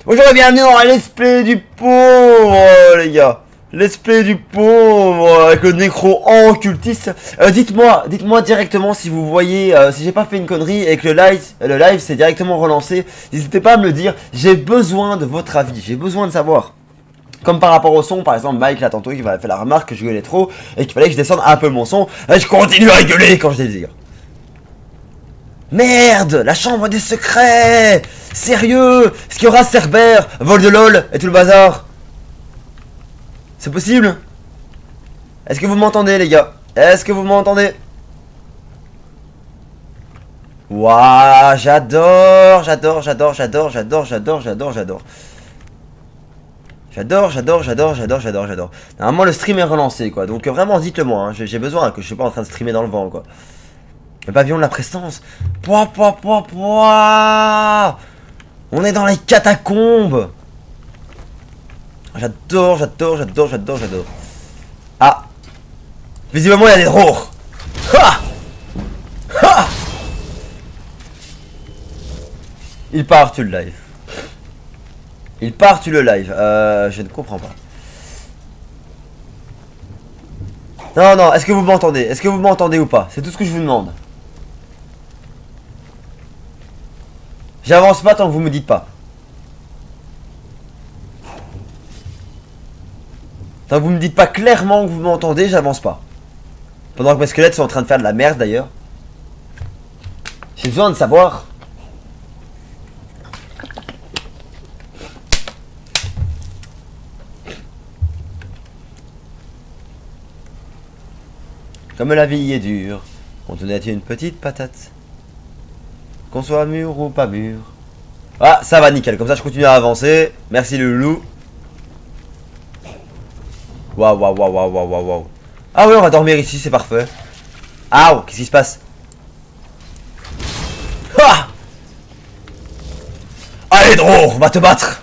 Bonjour et bienvenue dans Let's Play du pauvre, les gars. Let's Play du pauvre avec le nécro en occultiste. Dites-moi directement si vous voyez, si j'ai pas fait une connerie et que le live s'est directement relancé. N'hésitez pas à me le dire. J'ai besoin de votre avis. J'ai besoin de savoir. Comme par rapport au son, par exemple, Mike là tantôt qui m'a fait la remarque que je gueulais trop et qu'il fallait que je descende un peu mon son. Et je continue à gueuler quand je désire. Merde, la chambre des secrets. Sérieux, est-ce qu'il y aura Cerbère, vol de LOL et tout le bazar? C'est possible? Est-ce que vous m'entendez les gars? Est-ce que vous m'entendez? Waouh, j'adore. Normalement le stream est relancé quoi, donc vraiment dites-le moi, hein. J'ai besoin que je suis pas en train de streamer dans le vent quoi. Le pavillon de la prestance. On est dans les catacombes. J'adore. Ah. Visiblement il y a des drôles. Ha. Ha. Il part tu le live. Je ne comprends pas. Non, est-ce que vous m'entendez? Est-ce que vous m'entendez ou pas? C'est tout ce que je vous demande. J'avance pas tant que vous me dites pas. Tant que vous me dites pas clairement que vous m'entendez, j'avance pas. Pendant que mes squelettes sont en train de faire de la merde d'ailleurs. J'ai besoin de savoir. Comme la vie est dure, on te donne une petite patate. Qu'on soit mûr ou pas mûr. Ah, ça va nickel, comme ça je continue à avancer. Merci le loup. Waouh. Ah oui, on va dormir ici, c'est parfait. Ah, qu'est-ce qui se passe? Ah. Allez, drôle, on va te battre.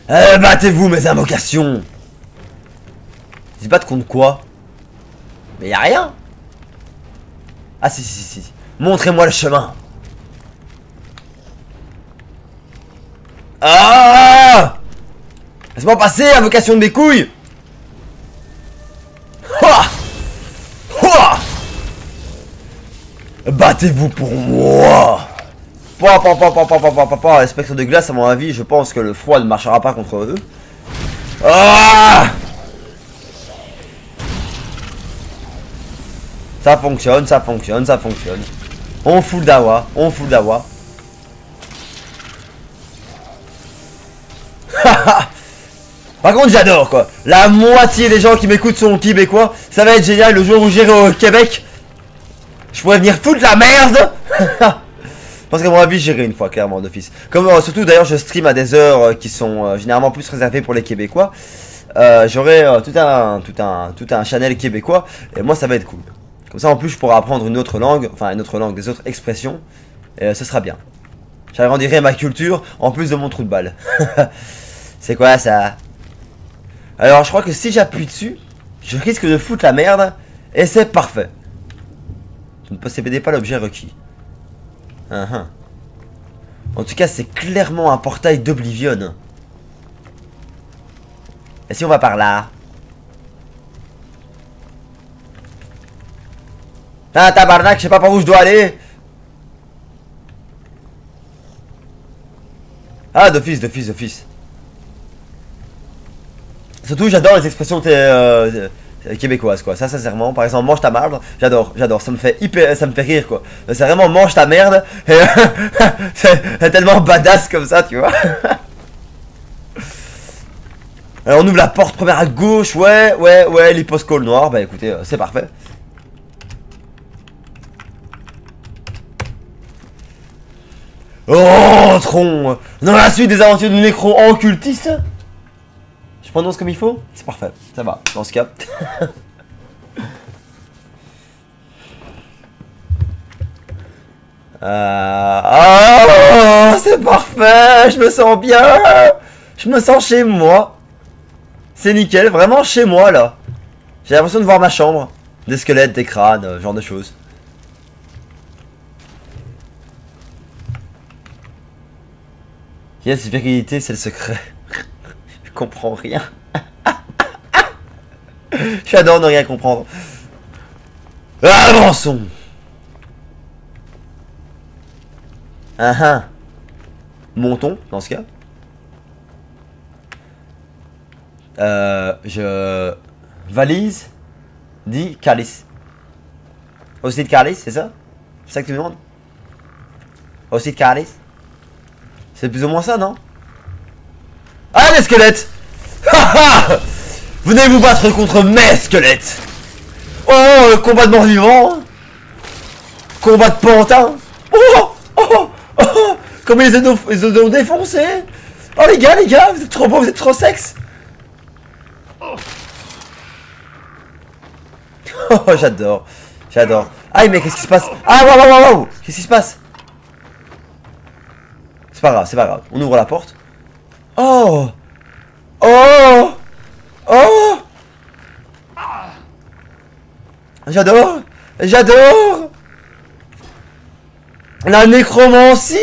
Battez-vous, mes invocations. Ils se battent contre quoi? Mais y'a rien. Ah si. Montrez-moi le chemin. Ah! Laisse-moi passer, invocation de mes couilles. Battez-vous pour moi. Les spectres de glace, à mon avis, je pense que le froid ne marchera pas contre eux. Ah! Ça fonctionne. On fout le dawa. Par contre j'adore quoi. La moitié des gens qui m'écoutent sont québécois. Ça va être génial le jour où j'irai au Québec. Je pourrais venir foutre la merde. Parce qu'à mon avis j'irai une fois clairement d'office. Comme surtout d'ailleurs je stream à des heures qui sont généralement plus réservées pour les Québécois. J'aurai tout un channel québécois. Et moi ça va être cool. Comme ça en plus je pourrai apprendre une autre langue, des autres expressions, et ce sera bien. J'agrandirai ma culture en plus de mon trou de balle. C'est quoi ça? Alors je crois que si j'appuie dessus, je risque de foutre la merde, et c'est parfait. Je ne possédez pas l'objet requis. En tout cas c'est clairement un portail d'Oblivion. Et si on va par là? Ah tabarnak, je sais pas par où je dois aller. Ah d'office. Surtout j'adore les expressions québécoises quoi. Ça sincèrement, par exemple mange ta merde, j'adore. Ça me fait rire quoi. C'est vraiment mange ta merde. C'est tellement badass comme ça tu vois. Alors on ouvre la porte première à gauche, ouais, l'hyposcole noir, bah écoutez, c'est parfait. Rentrons dans la suite des aventures du nécro en occultiste. Je prononce comme il faut? C'est parfait, ça va, dans ce cas. C'est parfait, je me sens bien. Je me sens chez moi. C'est nickel, vraiment chez moi là. J'ai l'impression de voir ma chambre. Des squelettes, des crânes, ce genre de choses. Yes, virilité, c'est le secret. Je comprends rien. J'adore ne rien comprendre. Avançons. Montons, dans ce cas. Je... Valise. Dit calice. Aussi de calice, c'est ça? C'est ça que tu me demandes? Aussi de calice? C'est plus ou moins ça, non? Ah, les squelettes! Venez vous battre contre mes squelettes! Oh, combat de mort-vivant! Combat de pantin! Oh, oh, oh, comme ils ont défoncé! Oh les gars, vous êtes trop beaux, vous êtes trop sexe! Oh, j'adore, j'adore. Aïe, mais qu'est-ce qui se passe? Ah, waouh! Qu'est-ce qui se passe? C'est pas grave, on ouvre la porte. Oh! Oh! Oh! J'adore! La nécromancie!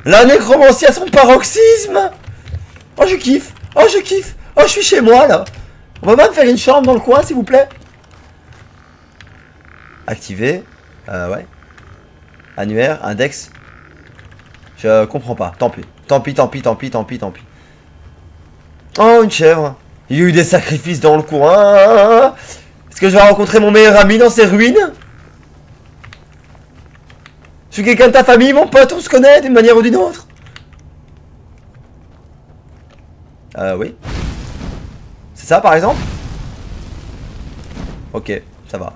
La nécromancie à son paroxysme! Oh, je kiffe! Oh, je suis chez moi, là! On va pas me faire une chambre dans le coin, s'il vous plaît? Activer. Ouais. Annuaire, index. Je comprends pas. Tant pis. Oh, une chèvre. Il y a eu des sacrifices dans le coin. Est-ce que je vais rencontrer mon meilleur ami dans ces ruines? Je suis quelqu'un de ta famille, mon pote, on se connaît d'une manière ou d'une autre. Oui. C'est ça, par exemple? Ok, ça va.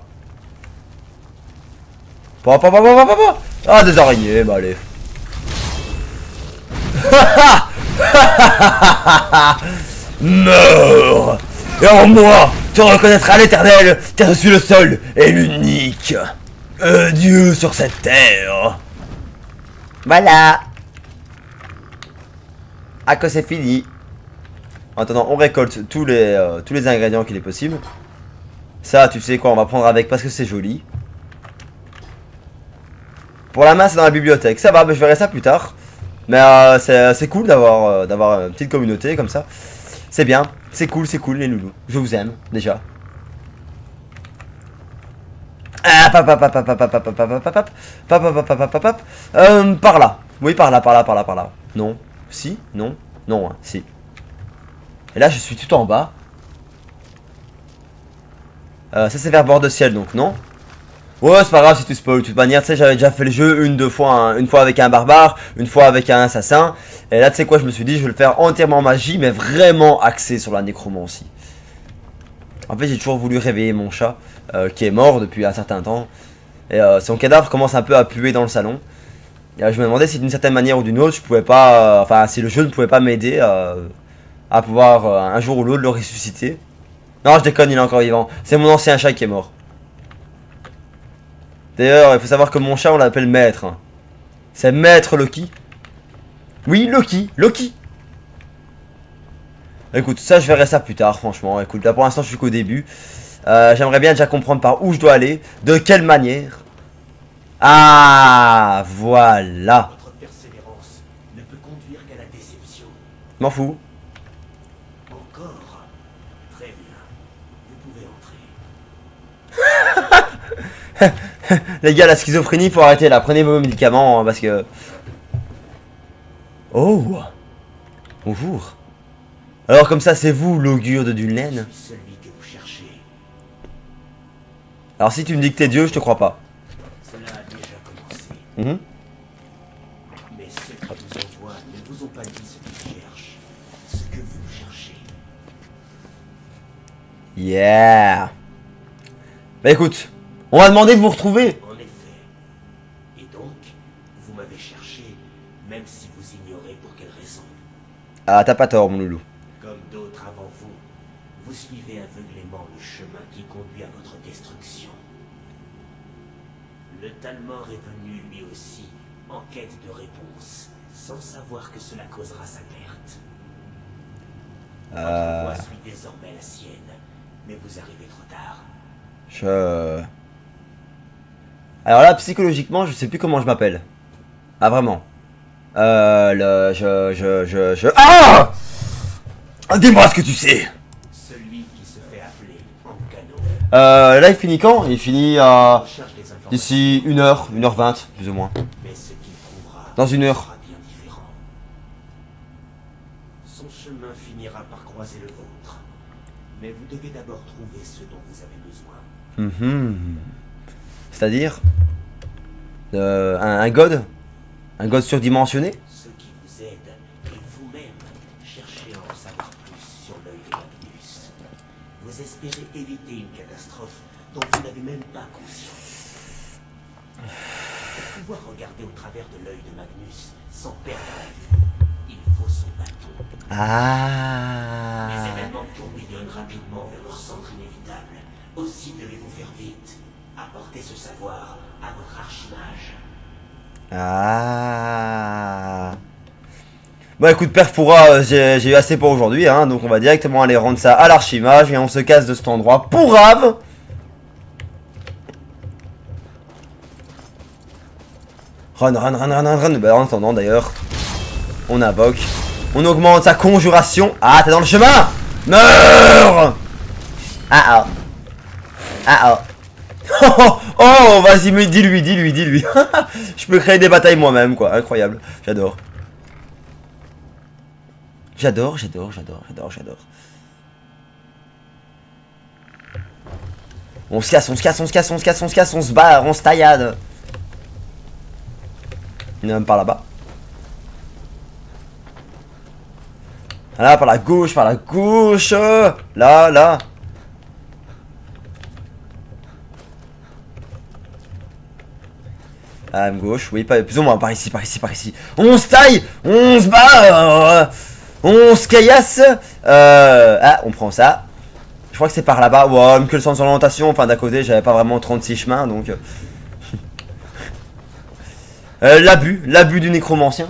Ah, des araignées, bah allez. Meurs! Et en moi, tu reconnaîtras l'éternel, car je suis le seul et l'unique Dieu sur cette terre. Voilà. Ah, que c'est fini. En attendant, on récolte tous les ingrédients qu'il est possible. Ça, tu sais quoi, on va prendre avec parce que c'est joli. Pour la main, c'est dans la bibliothèque. Ça va, mais je verrai ça plus tard. Mais c'est cool d'avoir une petite communauté comme ça. C'est bien, c'est cool les loulous. Je vous aime, déjà. Ah, par là. Oui, par là. Non. Si, non. Non, hein, si. Et là, je suis tout en bas. Ça, c'est vers bord de ciel, donc non. Ouais, c'est pas grave si tu spoil. De toute manière, tu sais, j'avais déjà fait le jeu une fois avec un barbare, une fois avec un assassin. Et là, tu sais quoi, je me suis dit, je vais le faire entièrement magie, mais vraiment axé sur la nécromancie. En fait, j'ai toujours voulu réveiller mon chat, qui est mort depuis un certain temps. Et son cadavre commence un peu à puer dans le salon. Et je me demandais si d'une certaine manière ou d'une autre, je pouvais pas, enfin, si le jeu ne pouvait pas m'aider à pouvoir un jour ou l'autre le ressusciter. Non, je déconne, il est encore vivant. C'est mon ancien chat qui est mort. D'ailleurs, il faut savoir que mon chat, on l'appelle Maître. C'est Maître Loki. Oui, Loki. Écoute, ça, je verrai ça plus tard, franchement. Écoute, là, pour l'instant, je suis qu'au début. J'aimerais bien déjà comprendre par où je dois aller. De quelle manière. Ah, voilà. Votre persévérance ne peut conduire qu'à la déception. M'en fous. Encore. Très bien. Vous pouvez entrer. Les gars, la schizophrénie, faut arrêter là. Prenez vos médicaments, hein, parce que... Oh. Bonjour. Alors comme ça, c'est vous, l'augure de Dunlaine? Je suis celui que vous cherchez. Alors si tu me dis que t'es Dieu, je te crois pas. Cela a déjà commencé. Mhm. Mais ceux qui vous envoient ne vous ont pas dit ce qu'ils cherchent. Ce que vous cherchez. Yeah. Bah écoute, on va demander de vous retrouver. En effet. Et donc, vous m'avez cherché, même si vous ignorez pour quelle raison. Ah, t'as pas tort, mon loulou. Comme d'autres avant vous, vous suivez aveuglément le chemin qui conduit à votre destruction. Le Talmor est venu lui aussi en quête de réponse, sans savoir que cela causera sa perte. Votre voix suit désormais la sienne, mais vous arrivez trop tard. Alors là, psychologiquement, je sais plus comment je m'appelle. Ah, vraiment. Ah! Dis-moi ce que tu sais. Celui qui se fait appeler Ankano. Là, il finit quand? Il finit Cherche des informations, d'ici 1h, 1h20, plus ou moins. mais ce qu'il trouvera Dans 1 heure. sera bien différent. Son chemin finira par croiser le vôtre. Mais vous devez d'abord trouver ce dont vous avez besoin. C'est-à-dire un god? Un god surdimensionné? Ce qui vous aide et vous-même cherchez à en savoir plus sur l'œil de Magnus. Vous espérez éviter une catastrophe dont vous n'avez même pas conscience. Pour pouvoir regarder au travers de l'œil de Magnus sans perdre la vue, il faut son bâton. Les Ah. événements tourbillonnent rapidement vers leur centre inévitable. Aussi devez-vous faire vite. Apportez ce savoir à votre archimage. Ah. Bon écoute Perfora, j'ai eu assez pour aujourd'hui, hein, donc on va directement aller rendre ça à l'archimage et on se casse de cet endroit pour Rave. Run. Bah, en attendant d'ailleurs, on invoque, on augmente sa conjuration. Ah, t'es dans le chemin. Meurs. Ah. Oh, vas-y, mais dis-lui. Je peux créer des batailles moi-même, quoi. Incroyable. J'adore. On se casse, on se barre, on se taillade. Il est même par là-bas. Là, par la gauche. Là. À gauche, oui, pas plus ou moins, par ici. On se taille, on se bat, on se caillasse. Ah, on prend ça. Je crois que c'est par là-bas. Ouais, même que le sens d'orientation, enfin d'à côté, j'avais pas vraiment 36 chemins, donc... l'abus du nécromancien.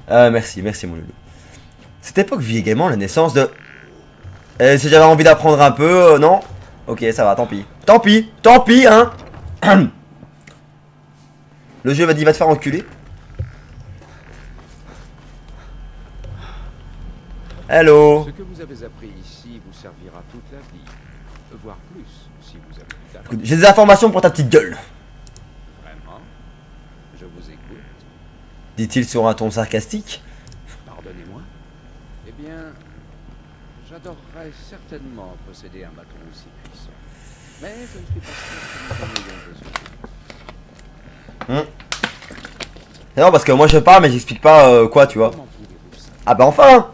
Merci mon loulou. Cette époque vit également la naissance de... si j'avais envie d'apprendre un peu, non? Ok, ça va, tant pis, hein. Le jeu va te faire enculer. Hello. Ce que vous avez appris ici vous servira toute la vie, voire plus, si vous avez du talent. J'ai des informations pour ta petite gueule, Vraiment? Je vous écoute. dit-il sur un ton sarcastique. Pardonnez-moi. Eh bien, j'adorerais certainement posséder un bâton aussi puissant. Mais je ne suis pas sûr que nous en ayons besoin. C'est non, parce que moi je parle, mais j'explique pas quoi, tu vois. Comment pouvez-vous ça? Ah bah enfin.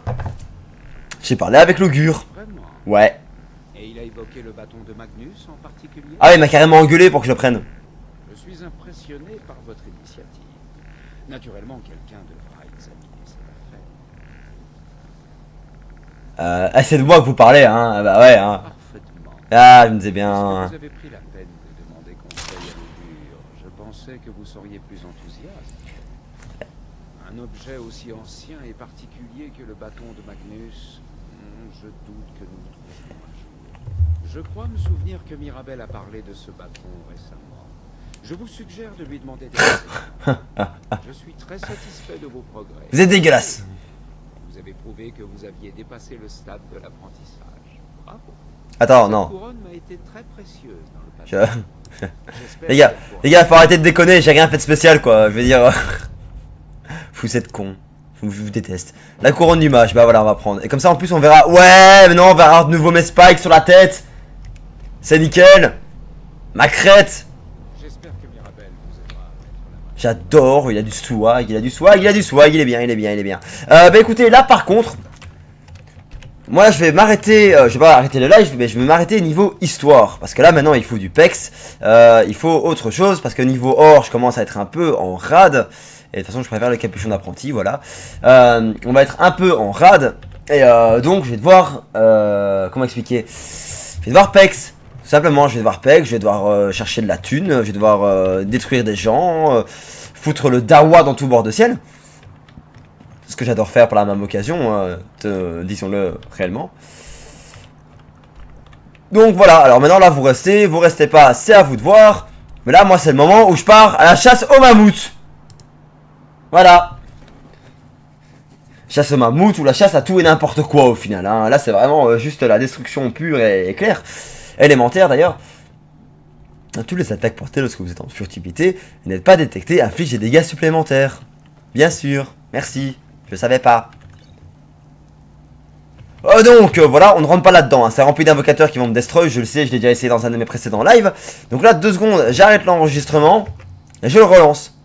J'ai parlé avec l'augure. Vraiment? Ouais. Et il a évoqué le bâton de Magnus en particulier? Ah, il m'a carrément engueulé pour que je le prenne. Je suis impressionné par votre initiative. Naturellement, quelqu'un devra examiner cette affaire. C'est de moi que vous parlez, hein. Ah bah ouais, hein. Parfaitement. Ah, je me disais Est-ce bien. que vous avez pris la peine de demander conseil à l'augure? Je pensais que vous seriez plus enthousiaste. Un objet aussi ancien et particulier que le bâton de Magnus, je doute que nous le trouvions un jour. Je crois me souvenir que Mirabel a parlé de ce bâton récemment. Je vous suggère de lui demander des conseils. Je suis très satisfait de vos progrès. Vous êtes dégueulasse. Vous avez prouvé que vous aviez dépassé le stade de l'apprentissage. Bravo. Attends, Cette non. couronne m'a été très précieuse dans le passé. J'espère Les gars, qu'elle pourra- faut arrêter de déconner, j'ai rien fait de spécial quoi, je veux dire... Vous êtes con, je vous déteste. La couronne du mage, bah voilà on va prendre. Et comme ça en plus on verra... Ouais mais non on verra de nouveau mes spikes sur la tête. C'est nickel. Ma crête. J'espère que Mirabel vous aidera à mettre la main. J'adore, il a du swag, il est bien. Bah écoutez, là par contre... Moi je vais m'arrêter, je vais pas arrêter le live, mais je vais m'arrêter niveau histoire. Parce que là maintenant il faut du pex, il faut autre chose, parce que niveau or je commence à être un peu en rade. Et de toute façon je préfère le capuchon d'apprenti, voilà. On va être un peu en rade, et donc je vais devoir, comment expliquer, je vais devoir pex. Tout simplement je vais devoir pex, je vais devoir chercher de la thune, je vais devoir détruire des gens, foutre le dawa dans tout bord de ciel. Ce que j'adore faire par la même occasion, disons-le réellement. Donc voilà, alors maintenant là vous restez pas, c'est à vous de voir. Mais là moi c'est le moment où je pars à la chasse au mammouth. Voilà. Chasse au mammouth ou la chasse à tout et n'importe quoi au final, hein. Là c'est vraiment juste la destruction pure et claire. Élémentaire d'ailleurs. Toutes les attaques portées lorsque vous êtes en furtivité et n'êtes pas détecté infligent des dégâts supplémentaires. Bien sûr, merci, je savais pas. Donc voilà, on ne rentre pas là-dedans, hein. C'est rempli d'invocateurs qui vont me destroy, je le sais, je l'ai déjà essayé dans un de mes précédents lives. Donc là, 2 secondes, j'arrête l'enregistrement et je le relance.